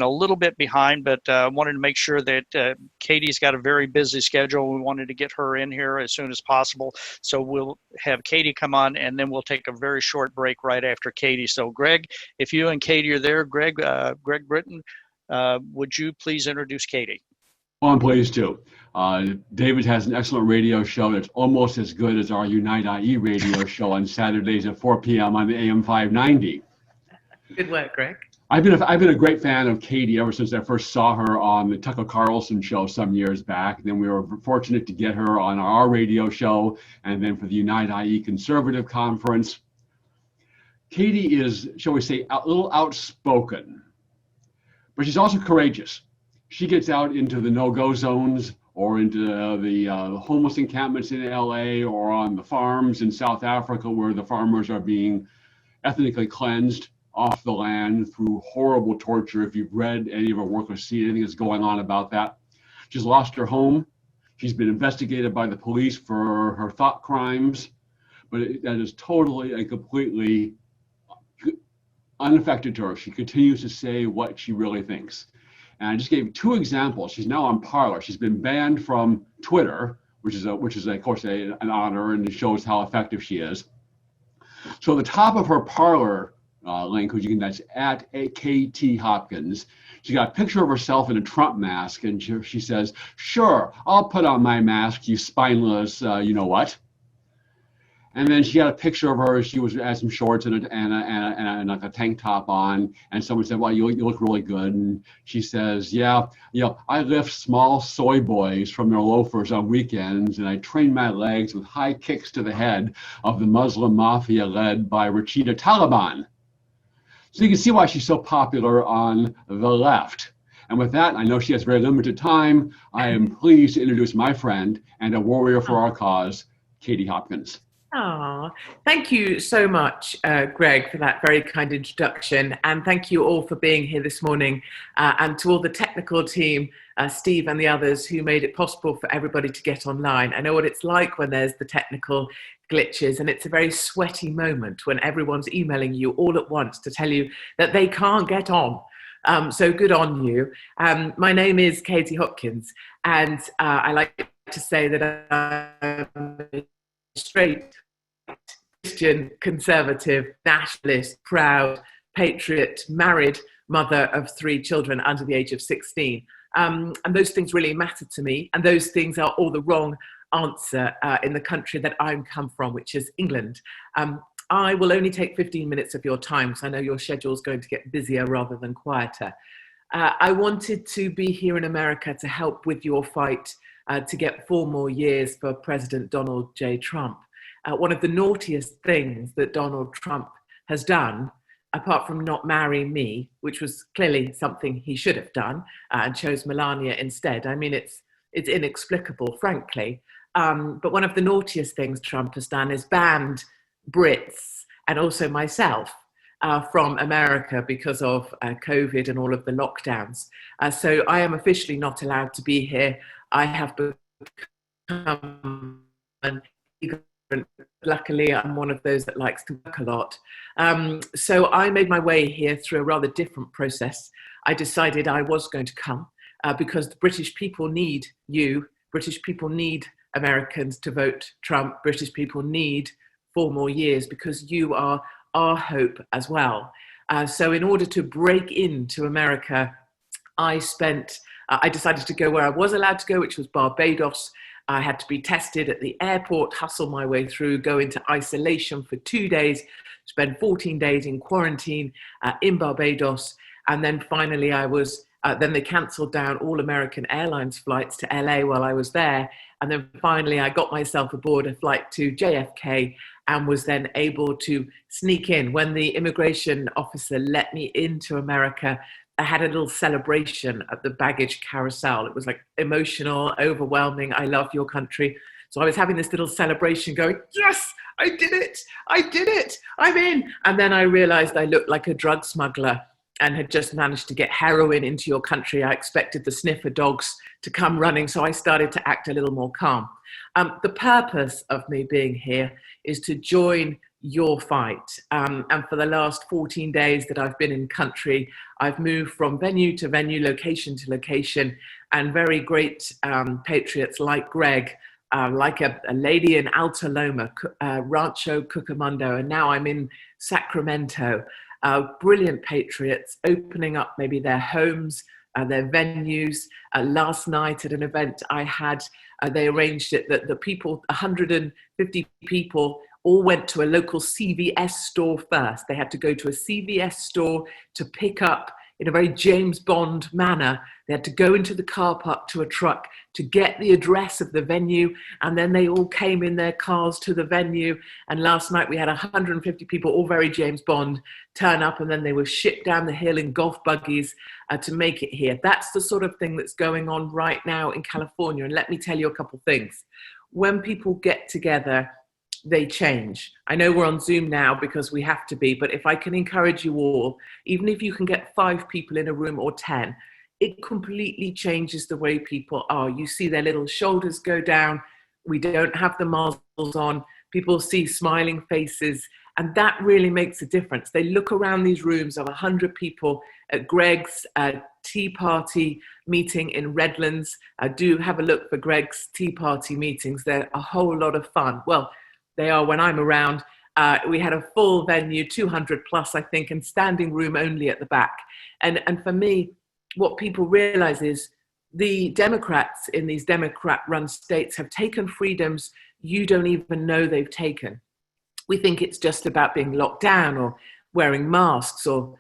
a little bit behind, but wanted to make sure that Katie's got a very busy schedule. We wanted to get her in here as soon as possible. So we'll have Katie come on, and then we'll take a very short break right after Katie. So Greg, if you and Katie are there, Greg Britton, would you please introduce Katie? Oh, I'm pleased to. David has an excellent radio show that's almost as good as our Unite IE radio show on Saturdays at 4 p.m. on the AM 590. Good work, Greg. I've been a great fan of Katie ever since I first saw her on the Tucker Carlson show some years back. Then we were fortunate to get her on our radio show, and then for the Unite IE Conservative Conference. Katie is, shall we say, a little outspoken, but she's also courageous. She gets out into the no-go zones or into the homeless encampments in LA or on the farms in South Africa where the farmers are being ethnically cleansed off the land through horrible torture. If you've read any of her work or seen anything that's going on about that. She's lost her home. She's been investigated by the police for her thought crimes, but that is totally and completely unaffected to her. She continues to say what she really thinks. And I just gave two examples. She's now on Parler. She's been banned from Twitter, which is of course an honor, and it shows how effective she is. So the top of her Parler link, which that's at KT Hopkins, she got a picture of herself in a Trump mask, and she says, "Sure, I'll put on my mask, you spineless, you know what." And then she had a picture of her. She had some shorts and like a tank top on. And someone said, "Well, you look really good." And she says, "Yeah, I lift small soy boys from their loafers on weekends, and I train my legs with high kicks to the head of the Muslim mafia led by Rashida Taliban." So you can see why she's so popular on the left. And with that, I know she has very limited time. I am pleased to introduce my friend and a warrior for our cause, Katie Hopkins. Oh, thank you so much, Greg, for that very kind introduction. And thank you all for being here this morning, and to all the technical team, Steve and the others who made it possible for everybody to get online. I know what it's like when there's the technical glitches, and it's a very sweaty moment when everyone's emailing you all at once to tell you that they can't get on. So good on you. My name is Katie Hopkins, and I like to say that I'm a straight Christian, conservative, nationalist, proud, patriot, married mother of 3 children under the age of 16. And those things really matter to me. And those things are all the wrong answer in the country that I'm come from, which is England. I will only take 15 minutes of your time, so I know your schedule is going to get busier rather than quieter. I wanted to be here in America to help with your fight to get 4 more years for President Donald J. Trump. One of the naughtiest things that Donald Trump has done, apart from not marrying me, which was clearly something he should have done, and chose Melania instead. I mean, it's inexplicable, frankly. But one of the naughtiest things Trump has done is banned Brits and also myself from America because of COVID and all of the lockdowns. So I am officially not allowed to be here. I have become an immigrant. Luckily, I'm one of those that likes to work a lot. So I made my way here through a rather different process. I decided I was going to come because the British people need you. British people need Americans to vote Trump. British people need 4 more years because you are our hope as well. So in order to break into America, I decided to go where I was allowed to go, which was Barbados. I had to be tested at the airport, hustle my way through, go into isolation for 2 days, spend 14 days in quarantine in Barbados. And then finally then they cancelled down all American Airlines flights to LA while I was there. And then finally I got myself aboard a flight to JFK and was then able to sneak in. When the immigration officer let me into America, I had a little celebration at the baggage carousel. It was like emotional, overwhelming. I love your country. So I was having this little celebration going, yes, I did it. I'm in. And then I realized I looked like a drug smuggler and had just managed to get heroin into your country. I expected the sniffer dogs to come running. So I started to act a little more calm. The purpose of me being here is to join your fight. And for the last 14 days that I've been in country, I've moved from venue to venue, location to location, and very great patriots like Greg, like a lady in Alta Loma, Rancho Cucamonga, and now I'm in Sacramento. Brilliant patriots opening up maybe their homes, their venues. Last night at an event I had, they arranged it that the people, 150 people, all went to a local CVS store first. They had to go to a CVS store to pick up, in a very James Bond manner, they had to go into the car park to a truck to get the address of the venue, and then they all came in their cars to the venue. And last night we had 150 people, all very James Bond, turn up, and then they were shipped down the hill in golf buggies to make it here. That's the sort of thing that's going on right now in California. And let me tell you a couple things. When people get together, they change. I know we're on Zoom now because we have to be, but if I can encourage you all, even if you can get 5 people in a room or 10, it completely changes the way people are. You see their little shoulders go down. We don't have the muzzles on. People see smiling faces, and that really makes a difference. They look around these rooms of 100 people at Greg's Tea Party meeting in Redlands. Do have a look for Greg's Tea Party meetings. They're a whole lot of fun. Well, they are when I'm around. We had a full venue, 200 plus, I think, and standing room only at the back. And for me, what people realize is the Democrats in these Democrat-run states have taken freedoms you don't even know they've taken. We think it's just about being locked down or wearing masks or,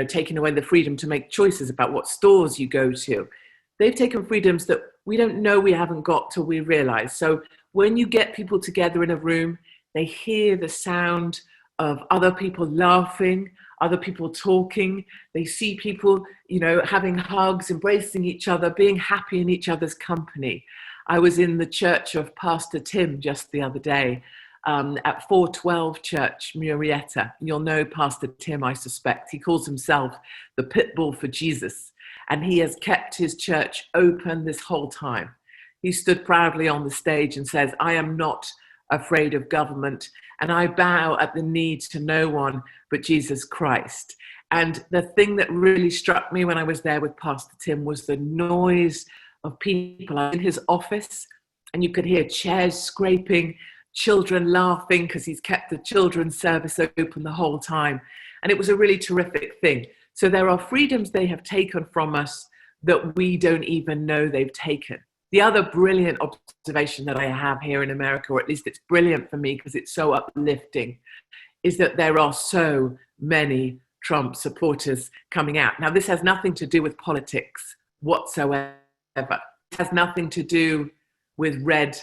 taking away the freedom to make choices about what stores you go to. They've taken freedoms that we don't know we haven't got till we realize. So when you get people together in a room, they hear the sound of other people laughing, other people talking. They see people, having hugs, embracing each other, being happy in each other's company. I was in the church of Pastor Tim just the other day at 412 Church, Murrieta. You'll know Pastor Tim, I suspect. He calls himself the pit bull for Jesus, and he has kept his church open this whole time. He stood proudly on the stage and says, I am not afraid of government, and I bow at the knee to no one but Jesus Christ. And the thing that really struck me when I was there with Pastor Tim was the noise of people in his office, and you could hear chairs scraping, children laughing because he's kept the children's service open the whole time. And it was a really terrific thing. So there are freedoms they have taken from us that we don't even know they've taken. The other brilliant observation that I have here in America, or at least it's brilliant for me because it's so uplifting, is that there are so many Trump supporters coming out. Now, this has nothing to do with politics whatsoever. It has nothing to do with red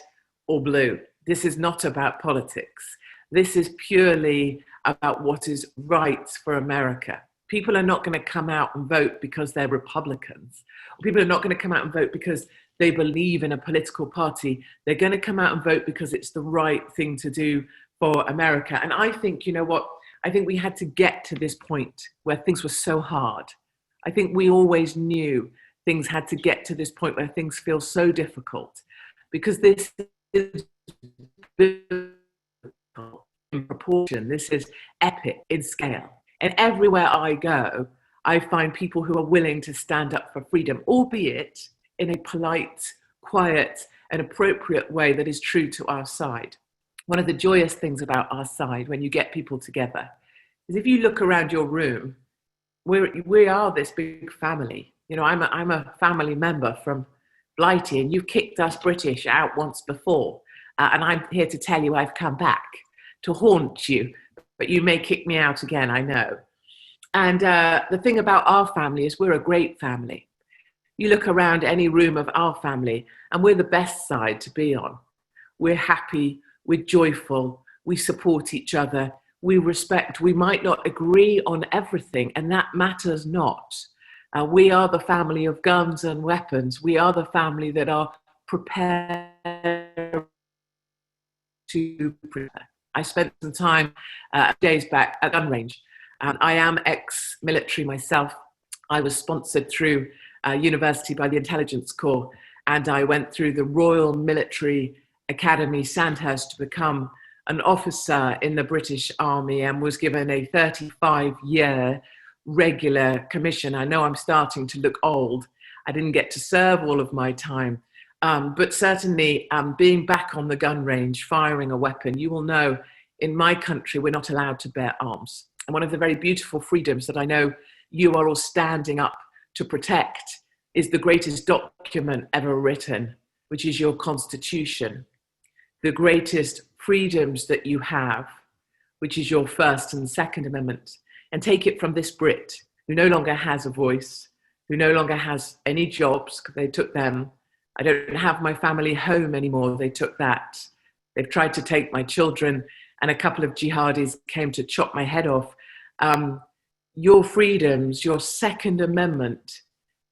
or blue. This is not about politics. This is purely about what is right for America. People are not going to come out and vote because they're Republicans. People are not going to come out and vote because they believe in a political party. They're going to come out and vote because it's the right thing to do for America. And I think, you know what? I think we had to get to this point where things were so hard. I think we always knew things had to get to this point where things feel so difficult, because this is in proportion. This is epic in scale. And everywhere I go, I find people who are willing to stand up for freedom, albeit in a polite, quiet, and appropriate way that is true to our side. One of the joyous things about our side when you get people together is if you look around your room, we are this big family. You know, I'm a family member from Blighty, and you've kicked us British out once before. And I'm here to tell you I've come back to haunt you, but you may kick me out again, I know. And the thing about our family is we're a great family. You look around any room of our family, and we're the best side to be on. We're happy, we're joyful, we support each other, we respect. We might not agree on everything, and that matters not. We are the family of guns and weapons. We are the family that are prepared to prepare. I spent some time days back at gun range. I am ex-military myself. I was sponsored through university by the Intelligence Corps, and I went through the Royal Military Academy, Sandhurst, to become an officer in the British Army and was given a 35-year regular commission. I know I'm starting to look old. I didn't get to serve all of my time. But certainly being back on the gun range, firing a weapon, you will know in my country, we're not allowed to bear arms. And one of the very beautiful freedoms that I know you are all standing up to protect is the greatest document ever written, which is your Constitution. The greatest freedoms that you have, which is your First and Second Amendment. And take it from this Brit who no longer has a voice, who no longer has any jobs, because they took them. I don't have my family home anymore, they took that. They've tried to take my children, and a couple of jihadis came to chop my head off. Your freedoms, your Second Amendment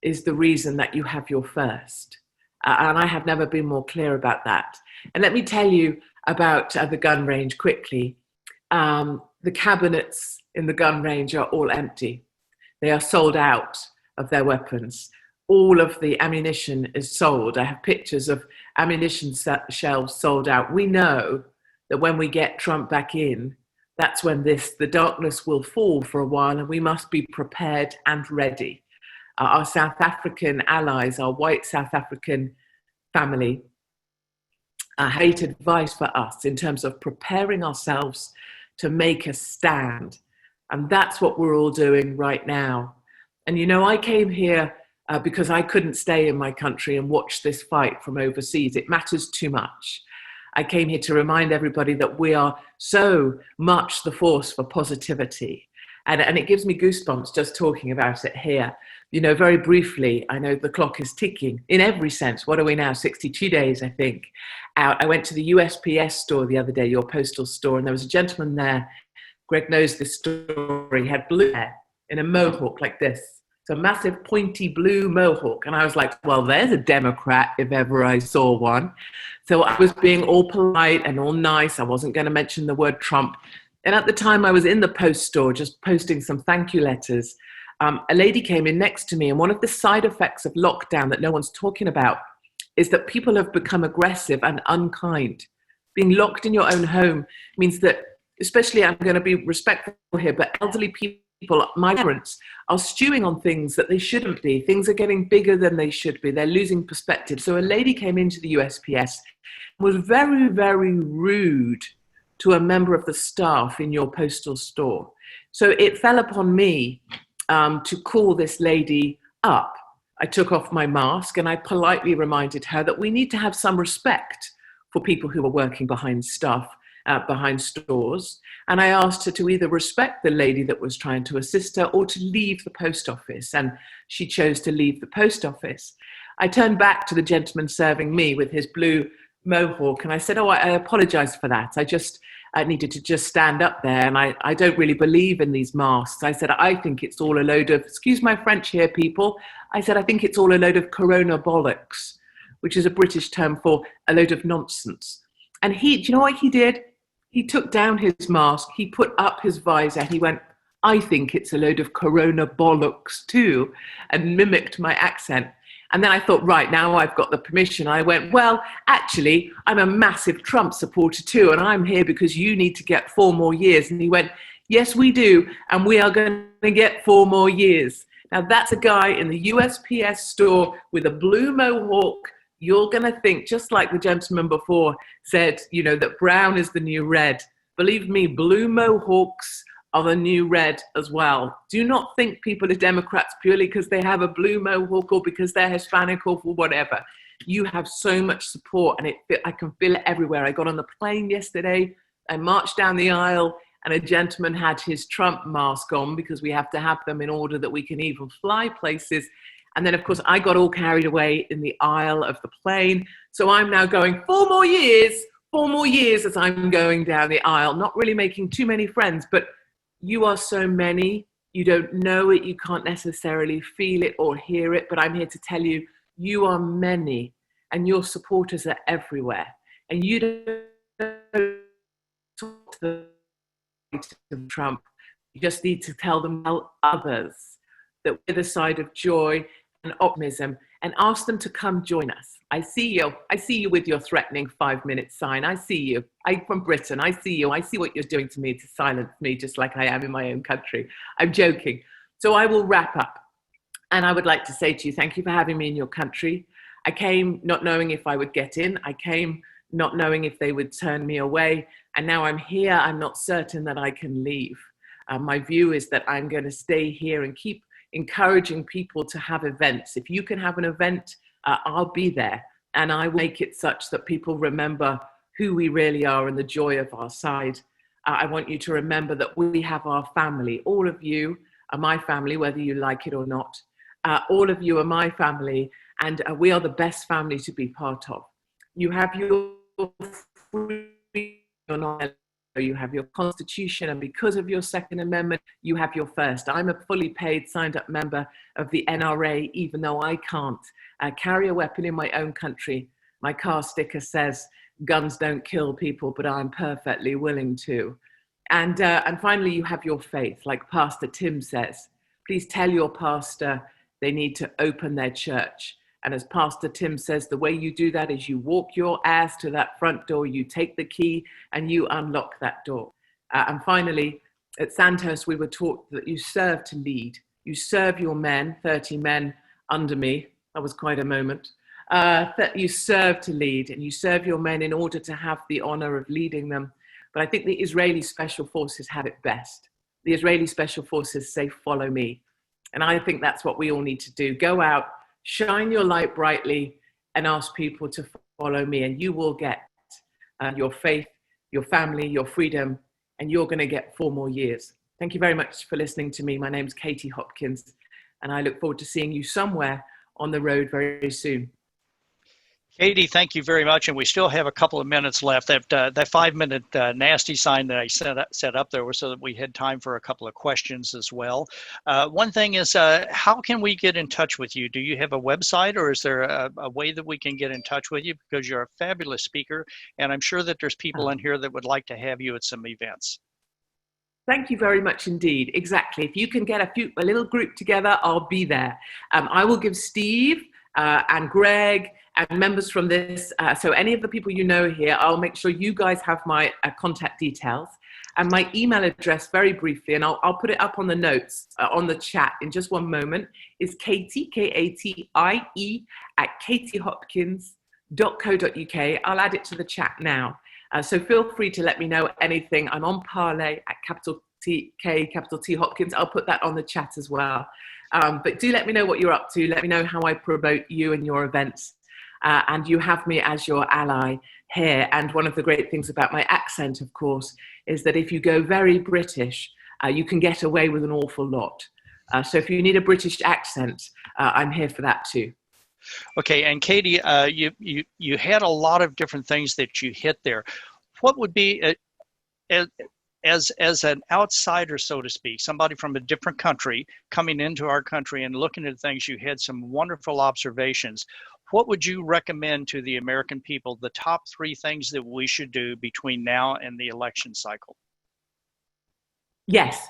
is the reason that you have your first. And I have never been more clear about that. And let me tell you about the gun range quickly. The cabinets in the gun range are all empty. They are sold out of their weapons. All of the ammunition is sold. I have pictures of ammunition shelves sold out. We know that when we get Trump back in, that's when the darkness will fall for a while, and we must be prepared and ready. Our South African allies, our white South African family, hate advice for us in terms of preparing ourselves to make a stand. And that's what we're all doing right now. And you know, I came here because I couldn't stay in my country and watch this fight from overseas. It matters too much. I came here to remind everybody that we are so much the force for positivity. And it gives me goosebumps just talking about it here. You know, very briefly, I know the clock is ticking in every sense. What are we now? 62 days, I think. I went to the USPS store the other day, your postal store, and there was a gentleman there. Greg knows this story. He had blue hair in a mohawk like this. It's a massive pointy blue mohawk. And I was like, well, there's a Democrat if ever I saw one. So I was being all polite and all nice. I wasn't going to mention the word Trump. And at the time I was in the post store just posting some thank you letters. A lady came in next to me, and one of the side effects of lockdown that no one's talking about is that people have become aggressive and unkind. Being locked in your own home means that, especially, I'm going to be respectful here, but elderly people, my parents, are stewing on things that they shouldn't be. Things are getting bigger than they should be. They're losing perspective. So a lady came into the USPS and was very, very rude to a member of the staff in your postal store. So it fell upon me to call this lady up. I took off my mask and I politely reminded her that we need to have some respect for people who are working behind stuff, behind stores. And I asked her to either respect the lady that was trying to assist her or to leave the post office. And she chose to leave the post office. I turned back to the gentleman serving me with his blue mohawk and I said, oh, I apologize for that. I needed to just stand up there, and I don't really believe in these masks. I said, I think it's all a load of, excuse my French here, people. I said, I think it's all a load of corona bollocks, which is a British term for a load of nonsense. And do you know what he did? He took down his mask, he put up his visor, he went, I think it's a load of corona bollocks too, and mimicked my accent. And then I thought, right, now I've got the permission. I went, well, actually, I'm a massive Trump supporter too, and I'm here because you need to get 4 more years. And he went, yes, we do, and we are going to get 4 more years. Now, that's a guy in the USPS store with a blue mohawk. You're going to think, just like the gentleman before said, you know, that brown is the new red. Believe me, blue mohawks are the new red as well. Do not think people are Democrats purely because they have a blue mohawk or because they're Hispanic or whatever. You have so much support, and I can feel it everywhere. I got on the plane yesterday, I marched down the aisle, and a gentleman had his Trump mask on because we have to have them in order that we can even fly places. And then, of course, I got all carried away in the aisle of the plane. So I'm now going 4 more years as I'm going down the aisle, not really making too many friends, but you are so many, you don't know it, you can't necessarily feel it or hear it, but I'm here to tell you, you are many, and your supporters are everywhere. And you don't talk to Trump, you just need to tell them, tell others, that we're the side of joy and optimism. and ask them to come join us. I see you with your threatening 5-minute sign. I see you. I'm from Britain. I see you. I see what you're doing to me to silence me, just like I am in my own country. I'm joking. So I will wrap up. And I would like to say to you, thank you for having me in your country. I came not knowing if I would get in. I came not knowing if they would turn me away. And now I'm here. I'm not certain that I can leave. My view is that I'm going to stay here and keep encouraging people to have events. If you can have an event, I'll be there, and I will make it such that people remember who we really are and the joy of our side. I want you to remember that we have our family. All of you are my family, whether you like it or not. All of you are my family, and we are the best family to be part of. You have your freedom, you have your constitution, and because of your Second Amendment, you have your first. I'm a fully paid, signed up member of the NRA, even though I can't carry a weapon in my own country. My car sticker says, guns don't kill people, but I'm perfectly willing to. And finally, you have your faith, like Pastor Tim says. Please tell your pastor they need to open their church. And as Pastor Tim says, the way you do that is you walk your ass to that front door, you take the key and you unlock that door. And finally, at Sandhurst, we were taught that you serve to lead. You serve your men, 30 men under me. That was quite a moment. That you serve to lead, and you serve your men in order to have the honor of leading them. But I think the Israeli Special Forces have it best. The Israeli Special Forces say, follow me. And I think that's what we all need to do. Go out, shine your light brightly, and ask people to follow me, and you will get your faith, your family, your freedom, and you're going to get 4 more years. Thank you very much for listening to me. My name's Katie Hopkins, and I look forward to seeing you somewhere on the road very soon. Katie, thank you very much, and we still have a couple of minutes left. That 5-minute nasty sign that I set up there was so that we had time for a couple of questions as well. One thing is, how can we get in touch with you? Do you have a website, or is there a way that we can get in touch with you? Because you're a fabulous speaker, and I'm sure that there's people in here that would like to have you at some events. Thank you very much indeed. Exactly. If you can get a little group together, I'll be there. I will give Steve and Greg and members from this, so any of the people you know here, I'll make sure you guys have my contact details and my email address very briefly, and I'll put it up on the notes on the chat in just one moment, is Katie, Katie, at katiehopkins.co.uk. I'll add it to the chat now. So feel free to let me know anything. I'm on Parley at capital T Hopkins. I'll put that on the chat as well. But do let me know what you're up to. Let me know how I promote you and your events. And you have me as your ally here. And one of the great things about my accent, of course, is that if you go very British, you can get away with an awful lot. So if you need a British accent, I'm here for that too. Okay, and Katie, you had a lot of different things that you hit there. What would be, as an outsider, so to speak, somebody from a different country coming into our country and looking at things, you had some wonderful observations. What would you recommend to the American people, the top 3 things that we should do between now and the election cycle? Yes.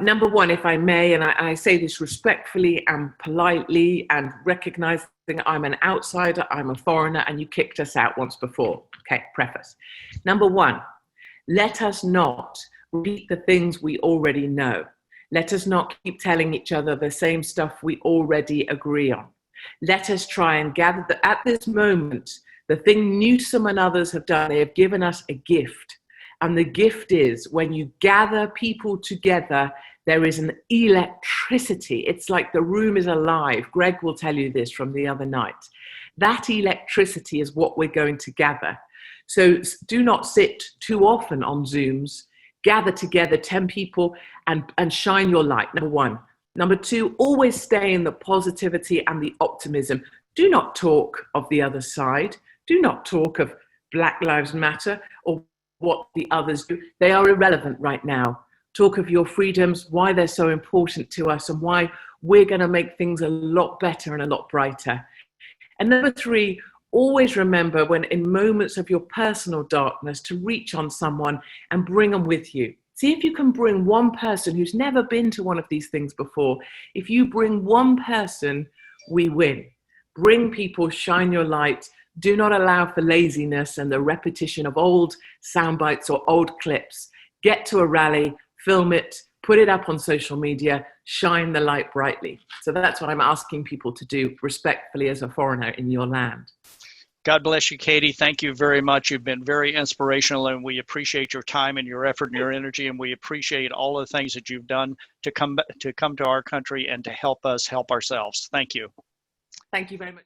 Number 1, if I may, and I say this respectfully and politely and recognizing I'm an outsider, I'm a foreigner, and you kicked us out once before. Okay, preface. Number 1, let us not repeat the things we already know. Let us not keep telling each other the same stuff we already agree on. Let us try and gather that at this moment, the thing Newsom and others have done, they have given us a gift. And the gift is when you gather people together, there is an electricity. It's like the room is alive. Greg will tell you this from the other night. That electricity is what we're going to gather. So do not sit too often on Zooms. Gather together 10 people and shine your light, number 1. Number 2, always stay in the positivity and the optimism. Do not talk of the other side. Do not talk of Black Lives Matter or what the others do. They are irrelevant right now. Talk of your freedoms, why they're so important to us, and why we're going to make things a lot better and a lot brighter. And number 3, always remember when in moments of your personal darkness to reach on someone and bring them with you. See if you can bring one person who's never been to one of these things before. If you bring one person, we win. Bring people, shine your light. Do not allow for laziness and the repetition of old sound bites or old clips. Get to a rally, film it, put it up on social media, shine the light brightly. So that's what I'm asking people to do respectfully as a foreigner in your land. God bless you, Katie. Thank you very much. You've been very inspirational, and we appreciate your time and your effort and your energy, and we appreciate all the things that you've done to come to our country and to help us help ourselves. Thank you. Thank you very much.